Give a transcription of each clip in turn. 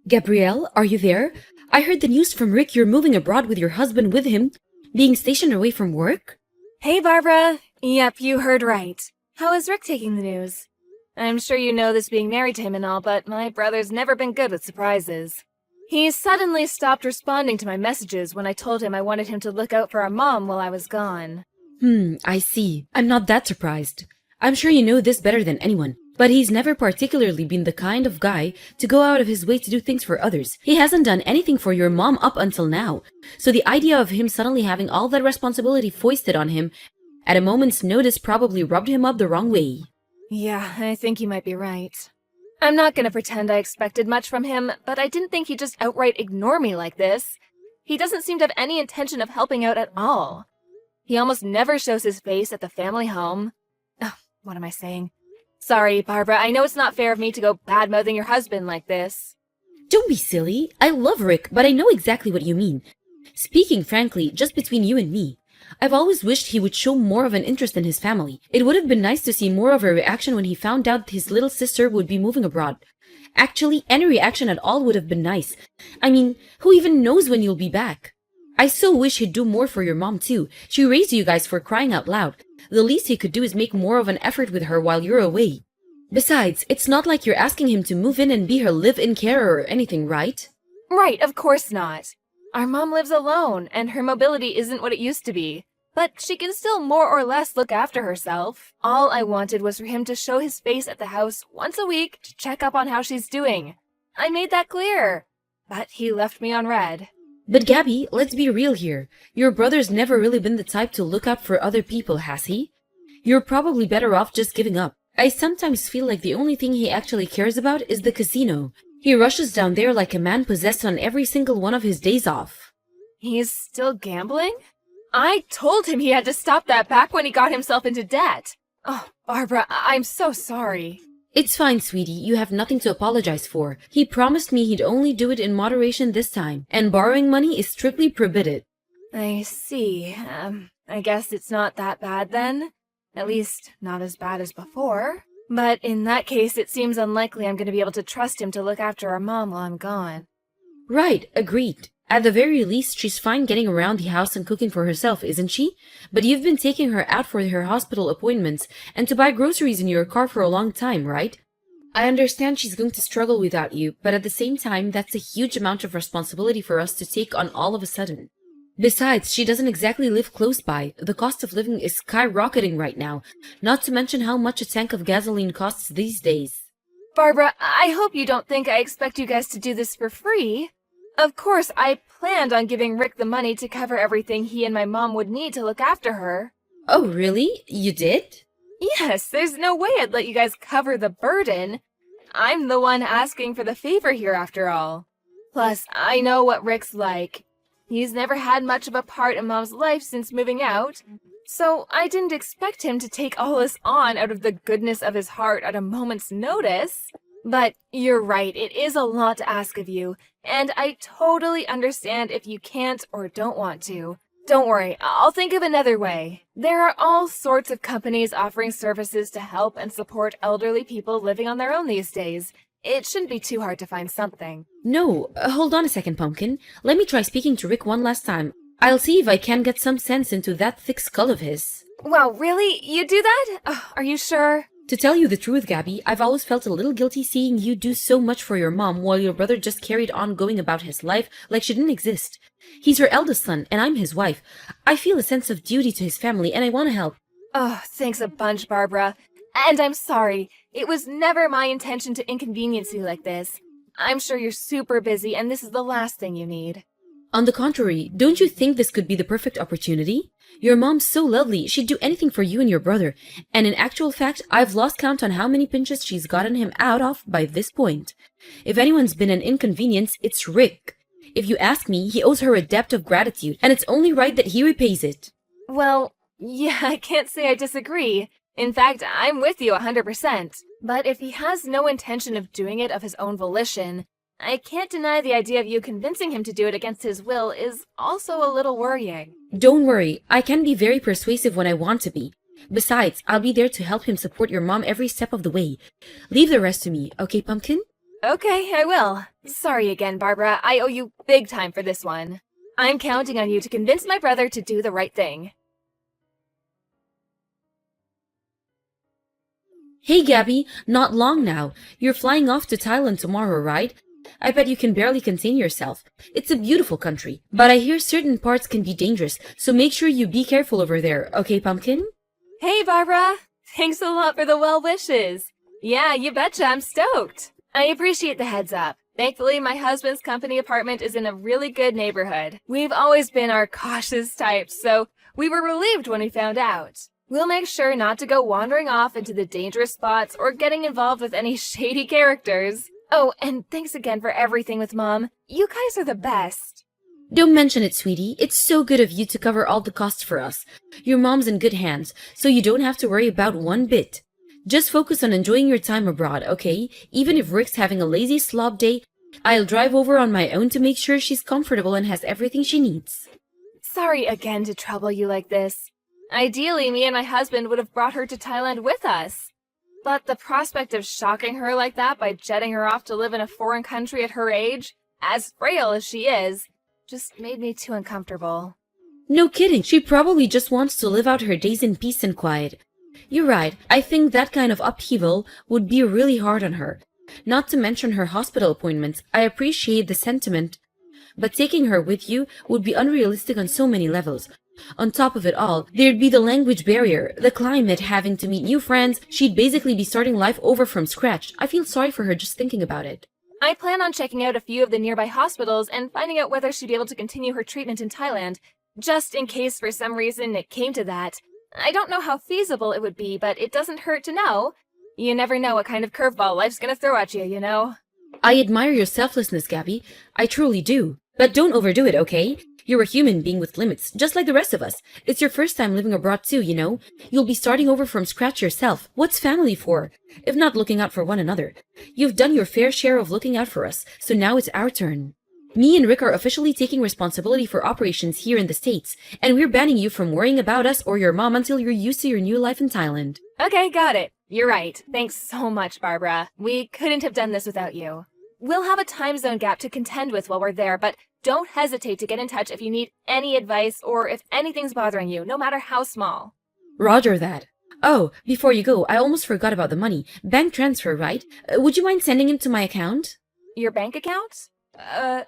Gabrielle, are you there? I heard the news from Rick you're moving abroad with your husband with him, being stationed away from work? Hey, Barbara. Yep, you heard right. How is Rick taking the news? I'm sure you know this being married to him and all, but my brother's never been good with surprises. He suddenly stopped responding to my messages when I told him I wanted him to look out for our mom while I was gone. I see. I'm not that surprised. I'm sure you know this better than anyone, but he's never particularly been the kind of guy to go out of his way to do things for others. He hasn't done anything for your mom up until now, so the idea of him suddenly having all that responsibility foisted on him at a moment's notice probably rubbed him up the wrong way. Yeah, I think you might be right. I'm not gonna pretend I expected much from him, but I didn't think he'd just outright ignore me like this. He doesn't seem to have any intention of helping out at all. He almost never shows his face at the family home. Oh, what am I saying? Sorry, Barbara, I know it's not fair of me to go bad-mouthing your husband like this. Don't be silly. I love Rick, but I know exactly what you mean. Speaking frankly, just between you and me, I've always wished he would show more of an interest in his family. It would have been nice to see more of a reaction when he found out his little sister would be moving abroad. Actually, any reaction at all would have been nice. I mean, who even knows when you'll be back? I so wish he'd do more for your mom too. She raised you guys, for crying out loud. The least he could do is make more of an effort with her while you're away. Besides, it's not like you're asking him to move in and be her live-in carer or anything, right? Right, of course not. Our mom lives alone, and her mobility isn't what it used to be. But she can still more or less look after herself. All I wanted was for him to show his face at the house once a week to check up on how she's doing. I made that clear. But he left me on red. But Gabby, let's be real here. Your brother's never really been the type to look out for other people, has he? You're probably better off just giving up. I sometimes feel like the only thing he actually cares about is the casino. He rushes down there like a man possessed on every single one of his days off. He's still gambling? I told him he had to stop that back when he got himself into debt. Oh, Barbara, I'm so sorry. It's fine, sweetie. You have nothing to apologize for. He promised me he'd only do it in moderation this time, and borrowing money is strictly prohibited. I see. I guess it's not that bad then. At least, not as bad as before. But in that case, it seems unlikely I'm going to be able to trust him to look after our mom while I'm gone. Right, agreed. At the very least, she's fine getting around the house and cooking for herself, isn't she? But you've been taking her out for her hospital appointments and to buy groceries in your car for a long time, right? I understand she's going to struggle without you, but at the same time, that's a huge amount of responsibility for us to take on all of a sudden. Besides, she doesn't exactly live close by. The cost of living is skyrocketing right now, not to mention how much a tank of gasoline costs these days. Barbara, I hope you don't think I expect you guys to do this for free. Of course, I planned on giving Rick the money to cover everything he and my mom would need to look after her. Oh, really? You did? Yes, there's no way I'd let you guys cover the burden. I'm the one asking for the favor here after all. Plus, I know what Rick's like. He's never had much of a part in Mom's life since moving out, so I didn't expect him to take all this on out of the goodness of his heart at a moment's notice. But you're right, it is a lot to ask of you, and I totally understand if you can't or don't want to. Don't worry, I'll think of another way. There are all sorts of companies offering services to help and support elderly people living on their own these days. It shouldn't be too hard to find something. No, hold on a second, Pumpkin. Let me try speaking to Rick one last time. I'll see if I can get some sense into that thick skull of his. Wow, really? You do that? Are you sure? To tell you the truth, Gabby, I've always felt a little guilty seeing you do so much for your mom while your brother just carried on going about his life like she didn't exist. He's her eldest son, and I'm his wife. I feel a sense of duty to his family, and I want to help. Oh, thanks a bunch, Barbara. And I'm sorry. It was never my intention to inconvenience you like this. I'm sure you're super busy, and this is the last thing you need. On the contrary, don't you think this could be the perfect opportunity? Your mom's so lovely, she'd do anything for you and your brother. And in actual fact, I've lost count on how many pinches she's gotten him out of by this point. If anyone's been an inconvenience, it's Rick. If you ask me, he owes her a debt of gratitude, and it's only right that he repays it. Well, yeah, I can't say I disagree. In fact, I'm with you 100%. But if he has no intention of doing it of his own volition, I can't deny the idea of you convincing him to do it against his will is also a little worrying. Don't worry, I can be very persuasive when I want to be. Besides, I'll be there to help him support your mom every step of the way. Leave the rest to me, okay, Pumpkin? Okay, I will. Sorry again, Barbara. I owe you big time for this one. I'm counting on you to convince my brother to do the right thing. Hey Gabby, not long now. You're flying off to Thailand tomorrow, right? I bet you can barely contain yourself. It's a beautiful country, but I hear certain parts can be dangerous, so make sure you be careful over there, okay, Pumpkin? Hey, Barbara! Thanks a lot for the well wishes. Yeah, you betcha, I'm stoked. I appreciate the heads up. Thankfully, my husband's company apartment is in a really good neighborhood. We've always been our cautious types, so we were relieved when we found out. We'll make sure not to go wandering off into the dangerous spots or getting involved with any shady characters. Oh, and thanks again for everything with Mom. You guys are the best. Don't mention it, sweetie. It's so good of you to cover all the costs for us. Your mom's in good hands, so you don't have to worry about one bit. Just focus on enjoying your time abroad, okay? Even if Rick's having a lazy slob day, I'll drive over on my own to make sure she's comfortable and has everything she needs. Sorry again to trouble you like this. Ideally, me and my husband would have brought her to Thailand with us. But the prospect of shocking her like that by jetting her off to live in a foreign country at her age, as frail as she is, just made me too uncomfortable. No kidding, she probably just wants to live out her days in peace and quiet. You're right, I think that kind of upheaval would be really hard on her. Not to mention her hospital appointments, I appreciate the sentiment, but taking her with you would be unrealistic on so many levels. On top of it all, there'd be the language barrier, the climate, having to meet new friends. She'd basically be starting life over from scratch. I feel sorry for her just thinking about it. I plan on checking out a few of the nearby hospitals and finding out whether she'd be able to continue her treatment in Thailand, just in case for some reason it came to that. I don't know how feasible it would be, but it doesn't hurt to know. You never know what kind of curveball life's gonna throw at you, you know? I admire your selflessness, Gabby. I truly do. But don't overdo it, okay? You're a human being with limits, just like the rest of us. It's your first time living abroad too, you know? You'll be starting over from scratch yourself. What's family for, if not looking out for one another? You've done your fair share of looking out for us, so now it's our turn. Me and Rick are officially taking responsibility for operations here in the States, and we're banning you from worrying about us or your mom until you're used to your new life in Thailand. Okay, got it. You're right. Thanks so much, Barbara. We couldn't have done this without you. We'll have a time zone gap to contend with while we're there, but don't hesitate to get in touch if you need any advice or if anything's bothering you, no matter how small. Roger that. Oh, before you go, I almost forgot about the money. Bank transfer, right? Would you mind sending it to my account? Your bank account?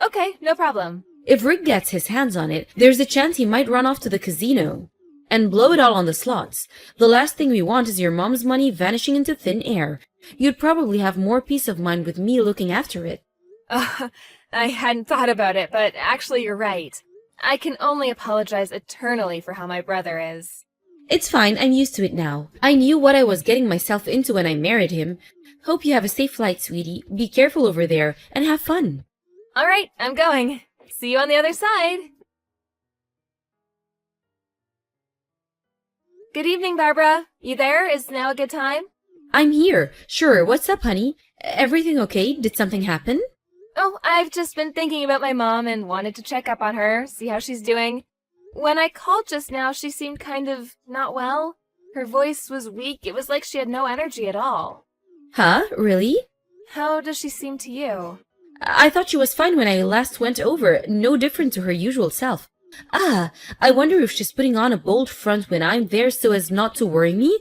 Okay, no problem. If Rick gets his hands on it, there's a chance he might run off to the casino and blow it all on the slots. The last thing we want is your mom's money vanishing into thin air. You'd probably have more peace of mind with me looking after it. I hadn't thought about it, but actually you're right. I can only apologize eternally for how my brother is. It's fine, I'm used to it now. I knew what I was getting myself into when I married him. Hope you have a safe flight, sweetie. Be careful over there, and have fun. All right, I'm going. See you on the other side. Good evening, Barbara. You there? Is now a good time? I'm here. Sure, what's up, honey? Everything okay? Did something happen? Oh, I've just been thinking about my mom and wanted to check up on her, see how she's doing. When I called just now, she seemed kind of not well. Her voice was weak. It was like she had no energy at all. Huh? Really? How does she seem to you? I thought she was fine when I last went over. No different to her usual self. I wonder if she's putting on a bold front when I'm there so as not to worry me?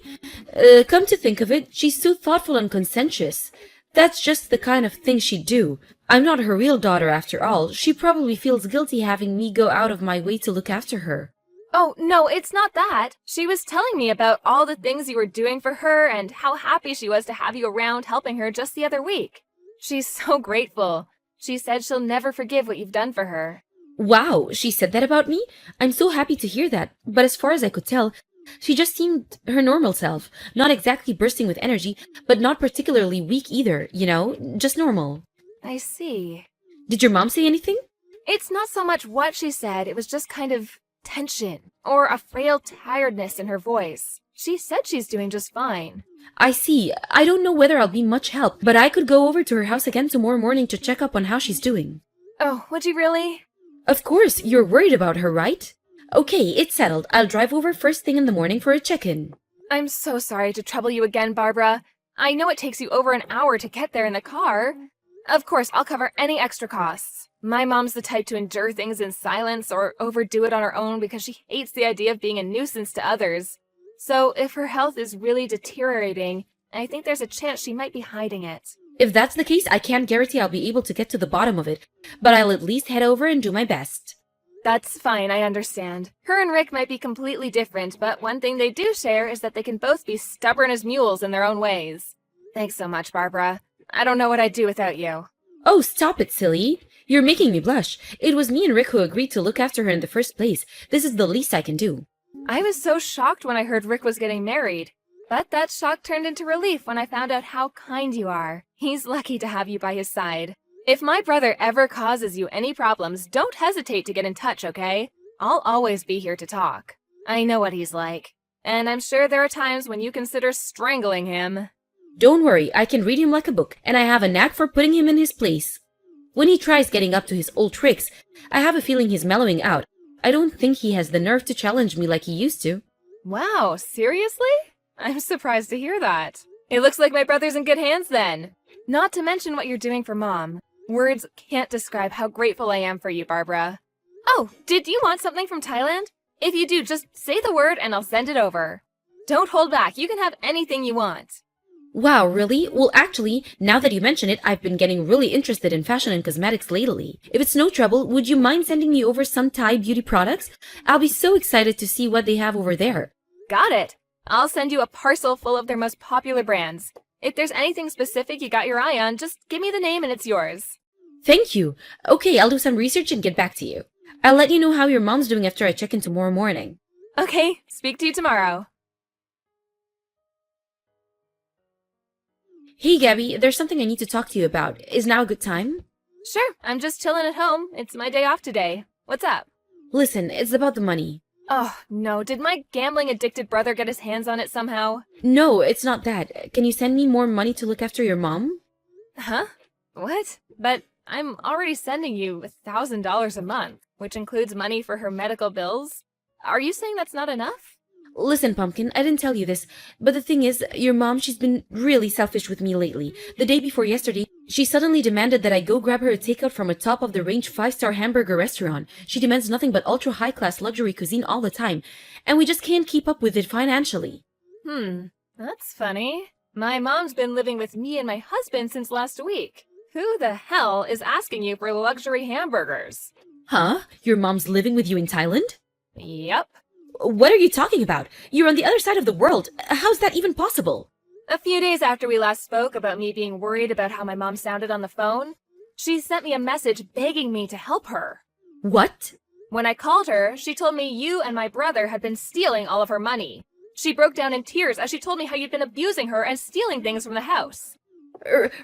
Come to think of it, she's so thoughtful and conscientious. That's just the kind of thing she'd do. I'm not her real daughter after all. She probably feels guilty having me go out of my way to look after her. Oh, no, it's not that. She was telling me about all the things you were doing for her and how happy she was to have you around helping her just the other week. She's so grateful. She said she'll never forgive what you've done for her. Wow, she said that about me? I'm so happy to hear that. But as far as I could tell, she just seemed her normal self. Not exactly bursting with energy, but not particularly weak either, you know? Just normal. I see. Did your mom say anything? It's not so much what she said, it was just kind of tension, or a frail tiredness in her voice. She said she's doing just fine. I see. I don't know whether I'll be much help, but I could go over to her house again tomorrow morning to check up on how she's doing. Oh, would you really? Of course, you're worried about her, right? Okay, it's settled. I'll drive over first thing in the morning for a check-in. I'm so sorry to trouble you again, Barbara. I know it takes you over an hour to get there in the car. Of course, I'll cover any extra costs. My mom's the type to endure things in silence or overdo it on her own because she hates the idea of being a nuisance to others. So if her health is really deteriorating, I think there's a chance she might be hiding it. If that's the case, I can't guarantee I'll be able to get to the bottom of it, but I'll at least head over and do my best. That's fine, I understand. Her and Rick might be completely different, but one thing they do share is that they can both be stubborn as mules in their own ways. Thanks so much, Barbara. I don't know what I'd do without you. Oh, stop it, silly. You're making me blush. It was me and Rick who agreed to look after her in the first place. This is the least I can do. I was so shocked when I heard Rick was getting married. But that shock turned into relief when I found out how kind you are. He's lucky to have you by his side. If my brother ever causes you any problems, don't hesitate to get in touch, okay? I'll always be here to talk. I know what he's like. And I'm sure there are times when you consider strangling him. Don't worry, I can read him like a book, and I have a knack for putting him in his place. When he tries getting up to his old tricks, I have a feeling he's mellowing out. I don't think he has the nerve to challenge me like he used to. Wow, seriously? I'm surprised to hear that. It looks like my brother's in good hands then. Not to mention what you're doing for Mom. Words can't describe how grateful I am for you, Barbara. Oh, did you want something from Thailand? If you do, just say the word and I'll send it over. Don't hold back. You can have anything you want. Wow, really? Well, actually, now that you mention it, I've been getting really interested in fashion and cosmetics lately. If it's no trouble, would you mind sending me over some Thai beauty products? I'll be so excited to see what they have over there. Got it. I'll send you a parcel full of their most popular brands. If there's anything specific you got your eye on, just give me the name and it's yours. Thank you. Okay, I'll do some research and get back to you. I'll let you know how your mom's doing after I check in tomorrow morning. Okay, speak to you tomorrow. Hey, Gabby, there's something I need to talk to you about. Is now a good time? Sure, I'm just chilling at home. It's my day off today. What's up? Listen, it's about the money. Oh, no. Did my gambling-addicted brother get his hands on it somehow? No, it's not that. Can you send me more money to look after your mom? Huh? What? But I'm already sending you $1,000 a month, which includes money for her medical bills. Are you saying that's not enough? Listen, Pumpkin, I didn't tell you this, but the thing is, your mom, she's been really selfish with me lately. The day before yesterday, she suddenly demanded that I go grab her a takeout from a top-of-the-range 5-star hamburger restaurant. She demands nothing but ultra-high-class luxury cuisine all the time, and we just can't keep up with it financially. That's funny. My mom's been living with me and my husband since last week. Who the hell is asking you for luxury hamburgers? Huh? Your mom's living with you in Thailand? Yep. What are you talking about? You're on the other side of the world. How's that even possible? A few days after we last spoke about me being worried about how my mom sounded on the phone, she sent me a message begging me to help her. What? When I called her, she told me you and my brother had been stealing all of her money. She broke down in tears as she told me how you'd been abusing her and stealing things from the house.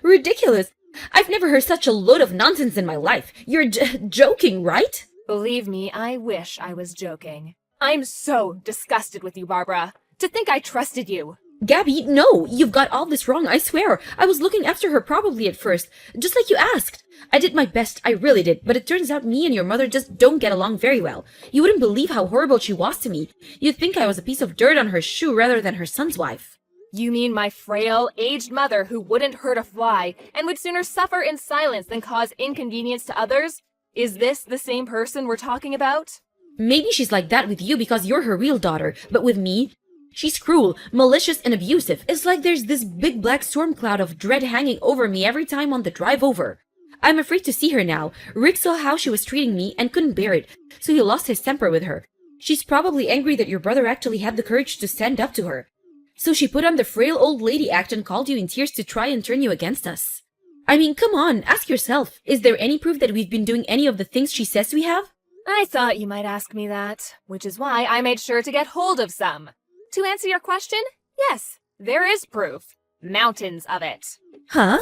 Ridiculous. I've never heard such a load of nonsense in my life. You're joking, right? Believe me, I wish I was joking. I'm so disgusted with you, Barbara. To think I trusted you. Gabby, no, you've got all this wrong, I swear. I was looking after her probably at first, just like you asked. I did my best, I really did, but it turns out me and your mother just don't get along very well. You wouldn't believe how horrible she was to me. You'd think I was a piece of dirt on her shoe rather than her son's wife. You mean my frail, aged mother who wouldn't hurt a fly and would sooner suffer in silence than cause inconvenience to others? Is this the same person we're talking about? Maybe she's like that with you because you're her real daughter, but with me, she's cruel, malicious, and abusive. It's like there's this big black storm cloud of dread hanging over me every time on the drive over. I'm afraid to see her now. Rick saw how she was treating me and couldn't bear it, so he lost his temper with her. She's probably angry that your brother actually had the courage to stand up to her. So she put on the frail old lady act and called you in tears to try and turn you against us. I mean, come on, ask yourself. Is there any proof that we've been doing any of the things she says we have? I thought you might ask me that, which is why I made sure to get hold of some. To answer your question, yes, there is proof. Mountains of it. Huh?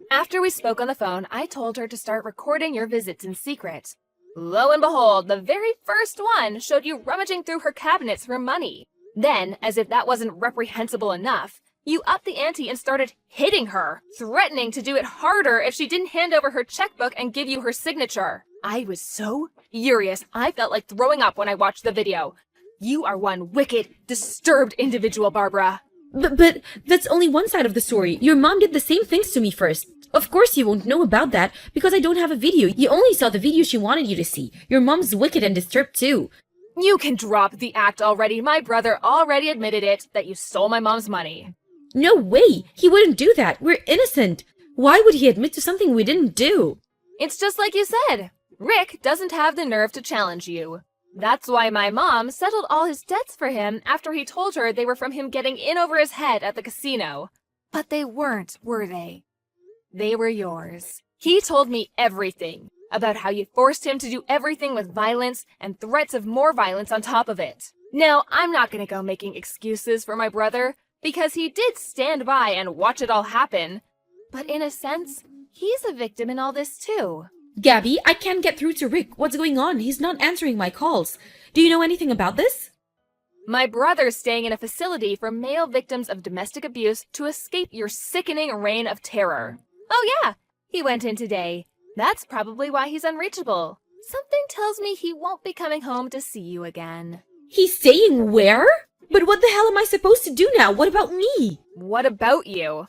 After we spoke on the phone, I told her to start recording your visits in secret. Lo and behold, the very first one showed you rummaging through her cabinets for money. Then, as if that wasn't reprehensible enough, you upped the ante and started hitting her, threatening to do it harder if she didn't hand over her checkbook and give you her signature. I was so furious, I felt like throwing up when I watched the video. You are one wicked, disturbed individual, Barbara. But that's only one side of the story. Your mom did the same things to me first. Of course you won't know about that because I don't have a video. You only saw the video she wanted you to see. Your mom's wicked and disturbed too. You can drop the act already. My brother already admitted it, that you stole my mom's money. No way! He wouldn't do that. We're innocent. Why would he admit to something we didn't do? It's just like you said. Rick doesn't have the nerve to challenge you. That's why my mom settled all his debts for him after he told her they were from him getting in over his head at the casino. But they weren't, were they? They were yours. He told me everything about how you forced him to do everything with violence and threats of more violence on top of it. Now, I'm not going to go making excuses for my brother because he did stand by and watch it all happen. But in a sense, he's a victim in all this too. Gabby, I can't get through to Rick. What's going on? He's not answering my calls. Do you know anything about this? My brother's staying in a facility for male victims of domestic abuse to escape your sickening reign of terror. Oh yeah, he went in today. That's probably why he's unreachable. Something tells me he won't be coming home to see you again. He's staying where? But what the hell am I supposed to do now? What about me? What about you?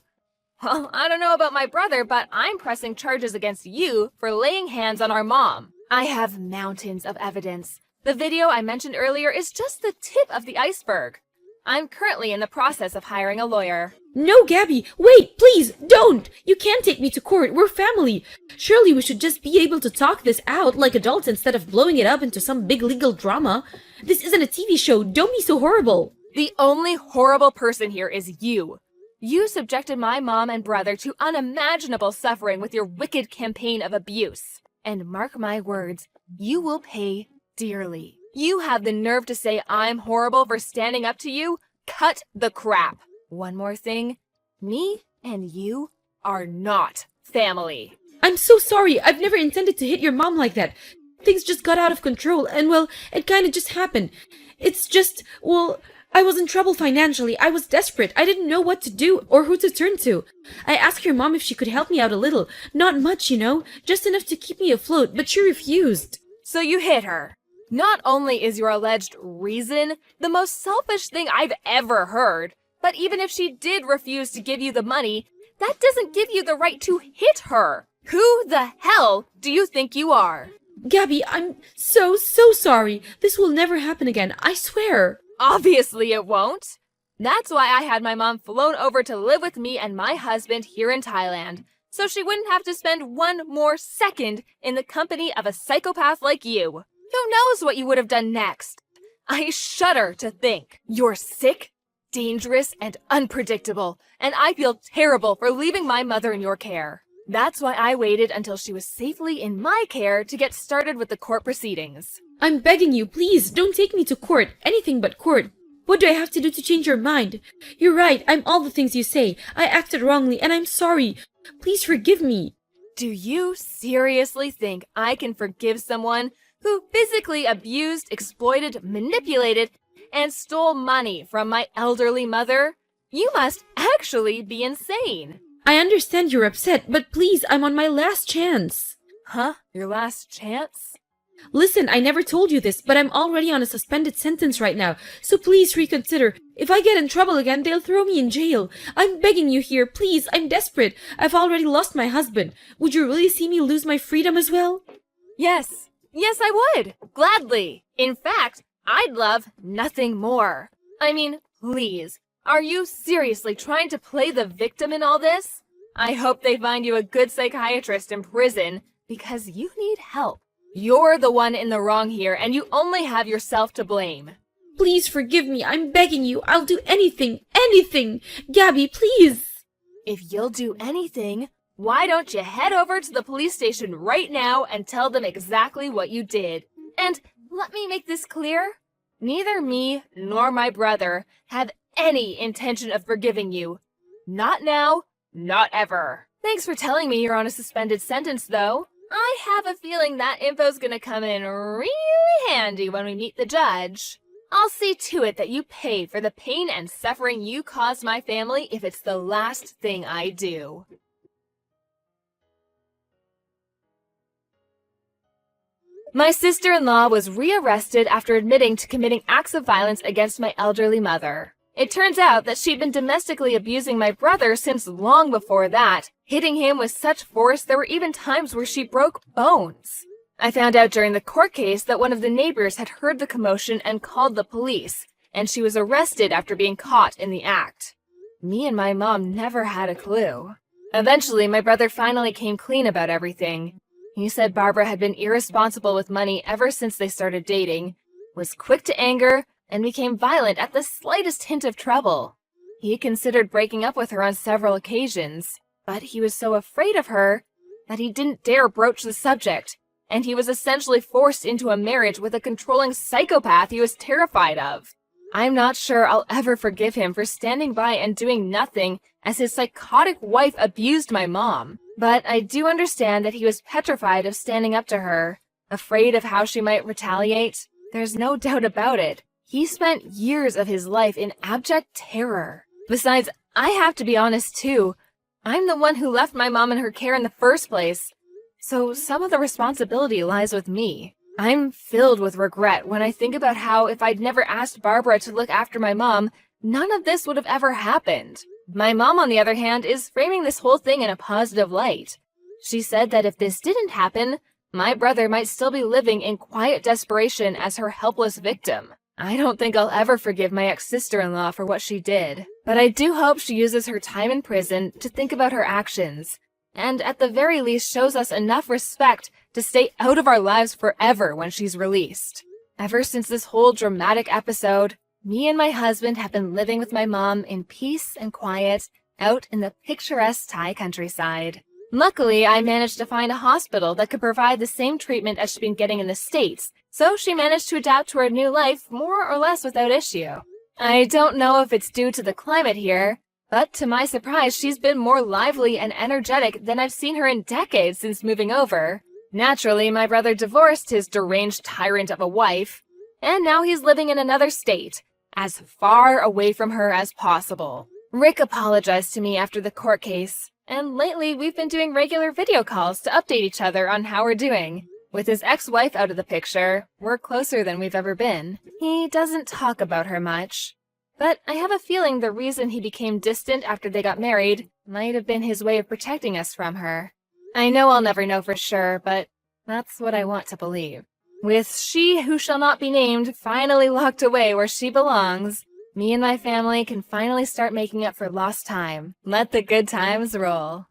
Well, I don't know about my brother, but I'm pressing charges against you for laying hands on our mom. I have mountains of evidence. The video I mentioned earlier is just the tip of the iceberg. I'm currently in the process of hiring a lawyer. No, Gabby, wait, please, don't! You can't take me to court, we're family. Surely we should just be able to talk this out like adults instead of blowing it up into some big legal drama. This isn't a TV show, don't be so horrible. The only horrible person here is you. You subjected my mom and brother to unimaginable suffering with your wicked campaign of abuse. And mark my words, you will pay dearly. You have the nerve to say I'm horrible for standing up to you? Cut the crap. One more thing, me and you are not family. I'm so sorry, I've never intended to hit your mom like that. Things just got out of control and well, it kinda just happened. It's just, well, I was in trouble financially. I was desperate. I didn't know what to do or who to turn to. I asked your mom if she could help me out a little. Not much, you know, just enough to keep me afloat, but she refused. So you hit her. Not only is your alleged reason the most selfish thing I've ever heard, but even if she did refuse to give you the money, that doesn't give you the right to hit her. Who the hell do you think you are? Gabby, I'm so sorry. This will never happen again. I swear. Obviously it won't. That's why I had my mom flown over to live with me and my husband here in Thailand, so she wouldn't have to spend one more second in the company of a psychopath like you. Who knows what you would have done next? I shudder to think. You're sick, dangerous, and unpredictable, and I feel terrible for leaving my mother in your care. That's why I waited until she was safely in my care to get started with the court proceedings. I'm begging you, please, don't take me to court. Anything but court. What do I have to do to change your mind? You're right, I'm all the things you say. I acted wrongly, and I'm sorry. Please forgive me. Do you seriously think I can forgive someone who physically abused, exploited, manipulated, and stole money from my elderly mother? You must actually be insane. I understand you're upset, but please, I'm on my last chance. Huh? Your last chance? Listen, I never told you this, but I'm already on a suspended sentence right now, so please reconsider. If I get in trouble again, they'll throw me in jail. I'm begging you here, please, I'm desperate. I've already lost my husband. Would you really see me lose my freedom as well? Yes. Yes, I would. Gladly. In fact, I'd love nothing more. I mean, please. Are you seriously trying to play the victim in all this? I hope they find you a good psychiatrist in prison because you need help. You're the one in the wrong here, and you only have yourself to blame. Please forgive me. I'm begging you. I'll do anything. Anything. Gabby, please. If you'll do anything, why don't you head over to the police station right now and tell them exactly what you did? And let me make this clear. Neither me nor my brother have any intention of forgiving you. Not now, not ever. Thanks for telling me you're on a suspended sentence, though. I have a feeling that info's gonna come in really handy when we meet the judge. I'll see to it that you pay for the pain and suffering you caused my family if it's the last thing I do. My sister-in-law was rearrested after admitting to committing acts of violence against my elderly mother. It turns out that she'd been domestically abusing my brother since long before that, hitting him with such force there were even times where she broke bones. I found out during the court case that one of the neighbors had heard the commotion and called the police, and she was arrested after being caught in the act. Me and my mom never had a clue. Eventually, my brother finally came clean about everything. He said Barbara had been irresponsible with money ever since they started dating, was quick to anger, and became violent at the slightest hint of trouble. He considered breaking up with her on several occasions, but he was so afraid of her that he didn't dare broach the subject, and he was essentially forced into a marriage with a controlling psychopath he was terrified of. I'm not sure I'll ever forgive him for standing by and doing nothing as his psychotic wife abused my mom, but I do understand that he was petrified of standing up to her, afraid of how she might retaliate. There's no doubt about it. He spent years of his life in abject terror. Besides, I have to be honest too. I'm the one who left my mom in her care in the first place, so some of the responsibility lies with me. I'm filled with regret when I think about how if I'd never asked Barbara to look after my mom, none of this would have ever happened. My mom, on the other hand, is framing this whole thing in a positive light. She said that if this didn't happen, my brother might still be living in quiet desperation as her helpless victim. I don't think I'll ever forgive my ex-sister-in-law for what she did, but I do hope she uses her time in prison to think about her actions, and at the very least shows us enough respect to stay out of our lives forever when she's released. Ever since this whole dramatic episode, me and my husband have been living with my mom in peace and quiet out in the picturesque Thai countryside. Luckily, I managed to find a hospital that could provide the same treatment as she'd been getting in the States, so she managed to adapt to her new life more or less without issue. I don't know if it's due to the climate here, but to my surprise, she's been more lively and energetic than I've seen her in decades since moving over. Naturally, my brother divorced his deranged tyrant of a wife, and now he's living in another state, as far away from her as possible. Rick apologized to me after the court case, and lately we've been doing regular video calls to update each other on how we're doing. With his ex-wife out of the picture, we're closer than we've ever been. He doesn't talk about her much, but I have a feeling the reason he became distant after they got married might have been his way of protecting us from her. I know I'll never know for sure, but that's what I want to believe. With she who shall not be named finally locked away where she belongs, me and my family can finally start making up for lost time. Let the good times roll.